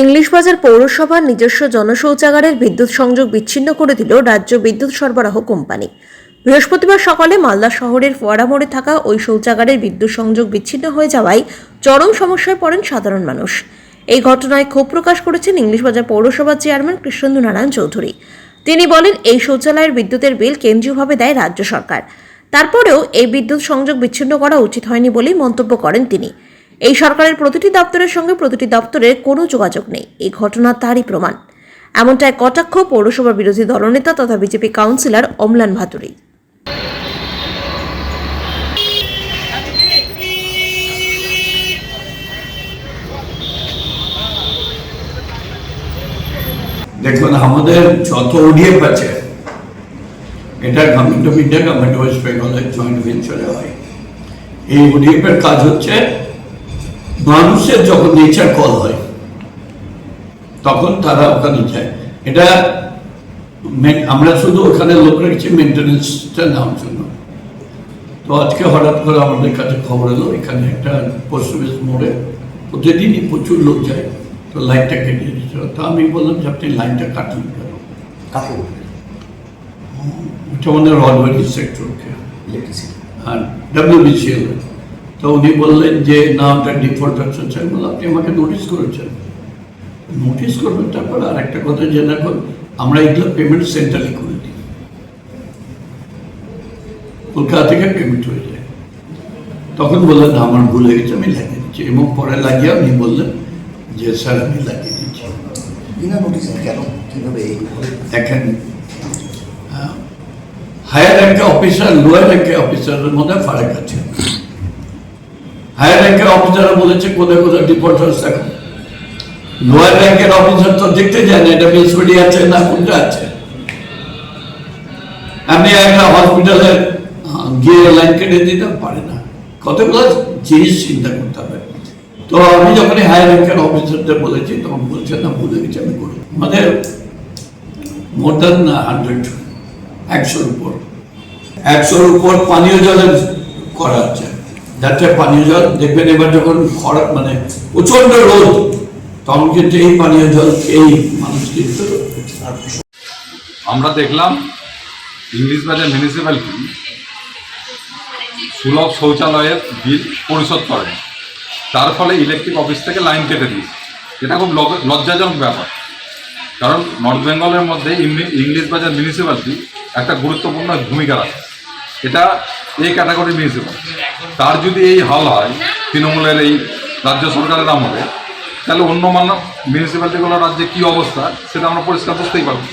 English বাজার পৌরসভার নিজস্ব জনশৌচাগারের বিদ্যুৎ সংযোগ বিচ্ছিন্ন করে দিল রাজ্য বিদ্যুৎ সরবরাহ কোম্পানি। বৃহস্পতিবার সকালে মালদা শহরের ফোয়ারা মোড়ে থাকা ওই শৌচাগারের বিদ্যুৎ সংযোগ বিচ্ছিন্ন হয়ে যাওয়ায় চরম সমস্যায় পড়েন সাধারণ মানুষ। এই ঘটনায় ক্ষোভ প্রকাশ করেছেন ইংলিশ বাজার পৌরসভার চেয়ারম্যান কৃষ্ণেন্দু নারায়ণ চৌধুরী। তিনি বলেন, এই শৌচালয়ের বিদ্যুতের বিল কেন্দ্রীয়ভাবে দেয় রাজ্য সরকার, তারপরেও এই বিদ্যুৎ সংযোগ বিচ্ছিন্ন করা উচিত হয়নি বলেই মন্তব্য করেন তিনি। এই সরকারের প্রতিটি দপ্তরের সঙ্গে প্রতিটি দপ্তরের কোনো যোগাযোগ নেই, এই ঘটনা তারই প্রমাণ। এমনটাই কটাক্ষ পৌরসভার বিরোধী দলনেতা তথা বিজেপি কাউন্সিলর অম্লান ভাতুরী। দেখুন, আমাদের যত ওডিএফ আছে এটা government of India, government West বেঙ্গলের জয়েন্ট ভেঞ্চারে হয়। এই ওডিএফ এর কাজ হচ্ছে মানুষের যখন নেচার কল হয় তখন তারা ওখানে যায়। এটা আমরা শুধু ওখানে লোক রেখেছি মেনটেন্যান্সটা নেওয়ার জন্য। তো আজকে হঠাৎ করে আমাদের কাছে খবর এলো এখানে একটা পোস্ট অফিস মোড়ে প্রতিদিনই প্রচুর লোক যায়, তো লাইনটা কেটে দিয়েছিল। তো আমি বললাম যে আপনি লাইনটা কাটলেন কেন? ওটা আমাদের রডওয়েলি সেক্টরকে আর WBCL। তো উনি বললেন যে না, ওটা ডিফল্ট অপশন চাই। বললাম আপনি আমাকে নোটিস করেছেন, নোটিস করবেন। তারপর আর একটা কথা জেনে রাখুন, আমরা এগুলো পেমেন্ট সেন্ট্রালি করে দিই, কলকাতা থেকে পেমেন্ট হয়ে যায়। তখন বললেন না, আমার ভুল হয়ে গেছে, আমি লাগিয়ে দিচ্ছি। এবং পরে লাগিয়ে উনি বললেন যে স্যার আমি লাগিয়ে দিচ্ছি। দেখেন, হায়ার র্যাঙ্কের অফিসার লোয়ার র্যাঙ্কের অফিসারের মধ্যে ফারাক আছে। হায়ার র্যাঙ্কের অফিসাররা বলেছে কোথায় কোথায় ডিফল্ট হচ্ছে। এখন লোয়ার র্যাঙ্কের অফিসার তো দেখতে যায় না এটা মিউনিসিপালিটি আছে না কোনটা আছে। আপনি একটা হসপিটালে গিয়ে লাইন কেটে দিতে পারে না, কতগুলো জিনিস চিন্তা করতে হবে। তো আমি যখন হায়ার র্যাঙ্কের অফিসারদের বলেছি তখন বলছেন না, ভুলে গেছি আমি করি। আমাদের মোর দ্যান 100-র উপর পানীয় জলের করা আছে, যাতে পানীয় জল দেখবেন এবার যখন মানে প্রচন্ড রোদ তখন কিন্তু এই পানীয় জল এই মানুষ কিন্তু। আমরা দেখলাম ইংলিশ বাজার মিউনিসিপ্যালিটি সুলভ শৌচালয়ের বিল পরিশোধ করেন, তার ফলে ইলেকট্রিক অফিস থেকে লাইন কেটে দিয়েছে। এটা খুব লজ্জাজনক ব্যাপার, কারণ নর্থ বেঙ্গলের মধ্যে ইংলিশ বাজার মিউনিসিপ্যালিটি একটা গুরুত্বপূর্ণ ভূমিকা রাখে। এটা এই ক্যাটাগরির মিউনিসিপ্যালিটি, তার যদি এই হাল হয় তৃণমূলের এই রাজ্য সরকারের আমলে, তাহলে অন্য মিউনিসিপ্যালিটিগুলোর রাজ্যে কী অবস্থা সেটা আমরা পরিষ্কার বুঝতেই পারবো।